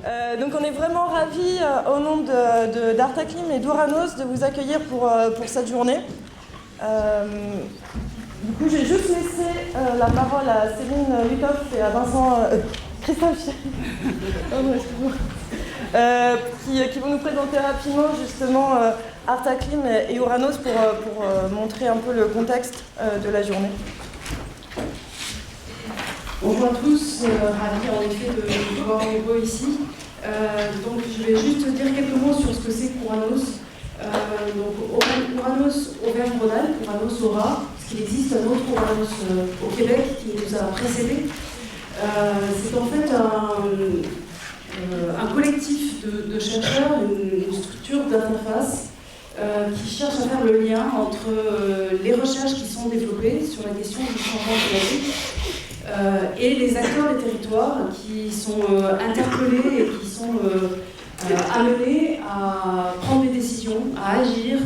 Donc on est vraiment ravis, au nom d'Artaclim et d'Ouranos, de vous accueillir pour cette journée. Du coup, j'ai juste laissé la parole à Céline Lutoff et à Christophe qui vont nous présenter rapidement justement Artaclim et Ouranos pour montrer un peu le contexte de la journée. Bonjour à tous, ravi en effet de vous voir nombreux ici. Donc je vais juste dire quelques mots sur ce que c'est qu'Ouranos. Ouranos Auvergne-Rhône-Alpes, Ouranos Aura, parce qu'il existe un autre Ouranos au Québec qui nous a précédés. C'est en fait un collectif de chercheurs, une structure d'interface qui cherche à faire le lien entre les recherches qui sont développées sur la question du changement climatique et les acteurs des territoires qui sont interpellés et qui sont amenés à prendre des décisions, à agir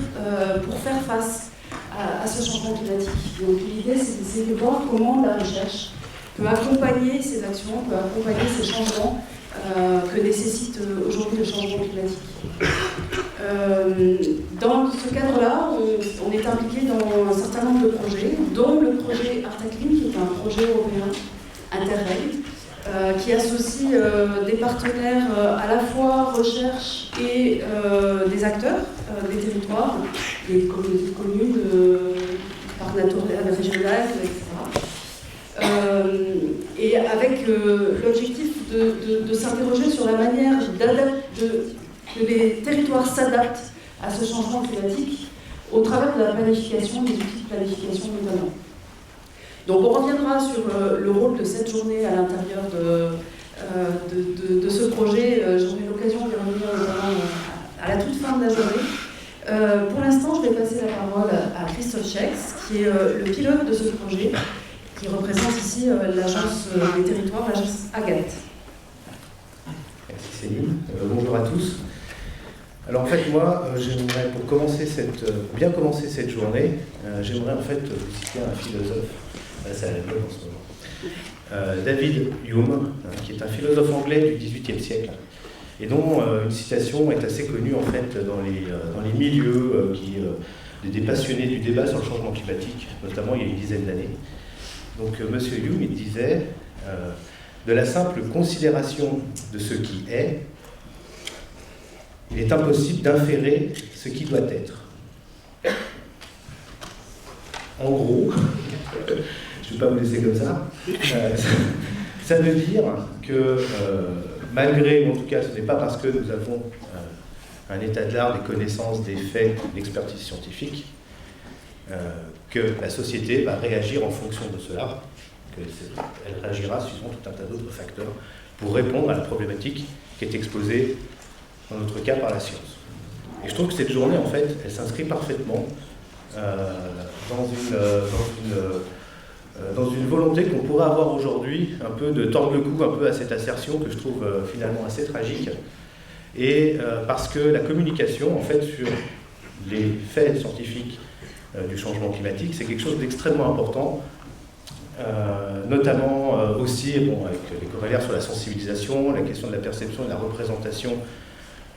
pour faire face à ce changement climatique. Donc l'idée, c'est d'essayer de voir comment la recherche peut accompagner ces actions, peut accompagner ces changements que nécessite aujourd'hui le changement climatique. Dans ce cadre-là, on est impliqué dans un certain nombre de projets, dont le projet Artaclim, qui est un projet européen Interreg, qui associe des partenaires à la fois recherche et des acteurs des territoires, des communautés de communes, parcs naturels régionales, etc. Et avec l'objectif de s'interroger sur la manière que les territoires s'adaptent à ce changement climatique au travers de la planification, des outils de planification notamment. Donc on reviendra sur le rôle de cette journée à l'intérieur de ce projet. J'aurai l'occasion d'y revenir à la toute fin de la journée. Pour l'instant, je vais passer la parole à Christophe Schex, qui est le pilote de ce projet, qui représente ici l'agence des territoires, l'agence Agathe. Merci Céline. Bonjour à tous. Alors en fait, moi, j'aimerais, pour bien commencer cette journée, j'aimerais en fait vous citer un philosophe. C'est à la mode en ce moment. David Hume, qui est un philosophe anglais du XVIIIe siècle, et dont une citation est assez connue en fait dans les milieux des passionnés du débat sur le changement climatique, notamment il y a une dizaine d'années. Donc Monsieur Hume, il disait de la simple considération de ce qui est, il est impossible d'inférer ce qui doit être. En gros, je ne vais pas vous laisser comme ça, ça veut dire que malgré, en tout cas ce n'est pas parce que nous avons un état de l'art, des connaissances, des faits, l'expertise scientifique, que la société va réagir en fonction de cela, qu'elle réagira suivant tout un tas d'autres facteurs pour répondre à la problématique qui est exposée, dans notre cas, par la science. Et je trouve que cette journée, en fait, elle s'inscrit parfaitement dans une volonté qu'on pourrait avoir aujourd'hui, un peu de tordre le cou un peu à cette assertion que je trouve finalement assez tragique. Et parce que la communication, en fait, sur les faits scientifiques du changement climatique, c'est quelque chose d'extrêmement important, notamment aussi avec les corollaires sur la sensibilisation, la question de la perception et de la représentation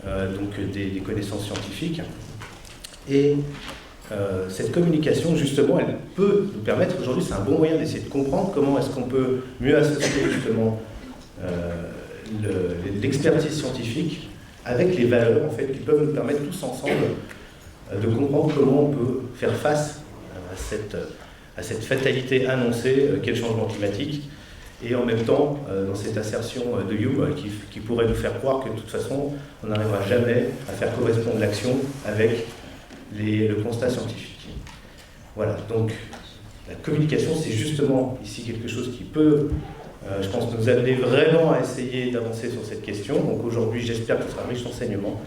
donc des connaissances scientifiques. Et cette communication, justement, elle peut nous permettre, aujourd'hui c'est un bon moyen d'essayer de comprendre comment est-ce qu'on peut mieux associer justement l'expertise scientifique avec les valeurs en fait, qui peuvent nous permettre tous ensemble de comprendre comment on peut faire face à cette fatalité annoncée qu'est le changement climatique, et en même temps, dans cette assertion de Hume qui pourrait nous faire croire que de toute façon, on n'arrivera jamais à faire correspondre l'action avec le constat scientifique. Voilà, donc la communication, c'est justement ici quelque chose qui peut, je pense, nous amener vraiment à essayer d'avancer sur cette question. Donc aujourd'hui, j'espère que ce sera un riche enseignement.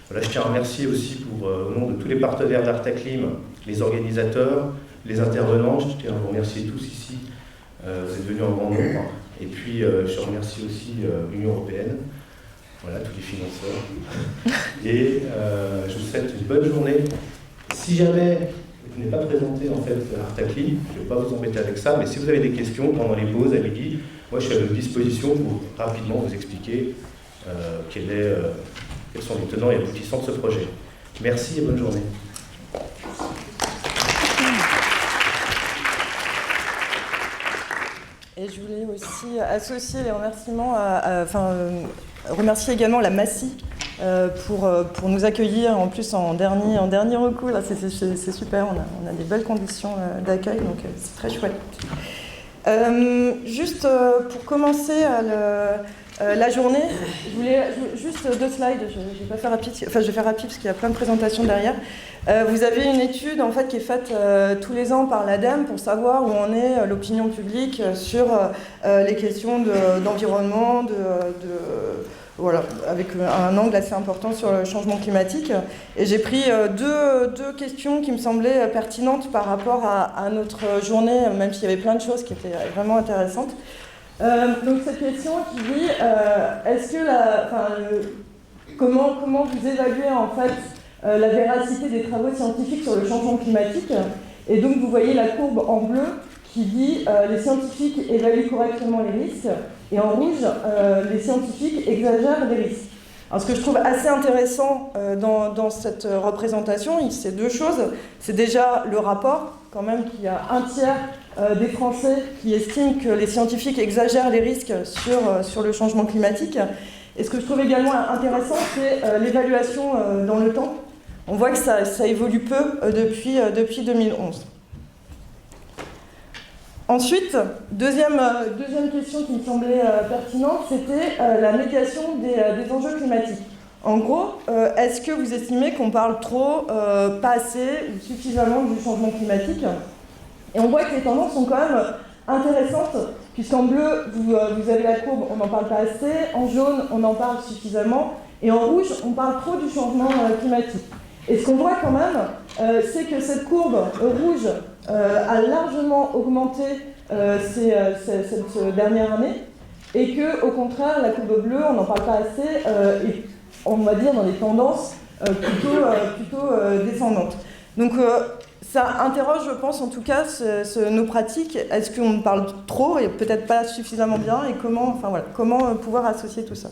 Voilà, je tiens à remercier aussi au nom de tous les partenaires d'Artaclim, les organisateurs, les intervenants. Je tiens à vous remercier tous ici. Vous êtes venus en grand nombre. Et puis, je remercie aussi l'Union européenne, voilà, tous les financeurs. Et je vous souhaite une bonne journée. Si jamais vous n'êtes pas présenté en fait à Artaclim, je ne vais pas vous embêter avec ça, mais si vous avez des questions pendant les pauses à midi, moi je suis à votre disposition pour rapidement vous expliquer quels sont les tenants et aboutissants de ce projet. Merci et bonne journée. Et je voulais aussi associer les remerciements, remercier également la Massy pour nous accueillir en plus en dernier recours. Là, c'est super, on a des belles conditions d'accueil, donc c'est très chouette. Juste pour commencer la journée, je voulais juste 2 slides, je vais pas faire rapide, enfin je vais faire rapide parce qu'il y a plein de présentations derrière. Vous avez une étude en fait qui est faite tous les ans par l'ADEME pour savoir où en est l'opinion publique sur les questions d'environnement, voilà, avec un angle assez important sur le changement climatique. Et j'ai pris deux questions qui me semblaient pertinentes par rapport à notre journée, même s'il y avait plein de choses qui étaient vraiment intéressantes. Donc cette question qui dit est-ce que comment vous évaluez en fait la véracité des travaux scientifiques sur le changement climatique? Et donc vous voyez la courbe en bleu qui dit les scientifiques évaluent correctement les risques, et en rouge les scientifiques exagèrent les risques. Alors ce que je trouve assez intéressant dans cette représentation, c'est 2 choses. C'est déjà le rapport, quand même, qu'il y a un tiers des Français qui estiment que les scientifiques exagèrent les risques sur le changement climatique. Et ce que je trouve également intéressant, c'est l'évaluation dans le temps. On voit que ça évolue peu depuis 2011. Ensuite, deuxième question qui me semblait pertinente, c'était la médiation des enjeux climatiques. En gros, est-ce que vous estimez qu'on parle trop, pas assez ou suffisamment du changement climatique? Et on voit que les tendances sont quand même intéressantes, puisqu'en bleu, vous avez la courbe, on n'en parle pas assez, en jaune, on en parle suffisamment, et en rouge, on parle trop du changement climatique. Et ce qu'on voit quand même, c'est que cette courbe rouge a largement augmenté cette dernière année, et que, au contraire, la courbe bleue, on n'en parle pas assez, et on va dire dans des tendances plutôt descendantes. Donc ça interroge, je pense, en tout cas, nos pratiques. Est-ce qu'on parle trop et peut-être pas suffisamment bien, et comment pouvoir associer tout ça?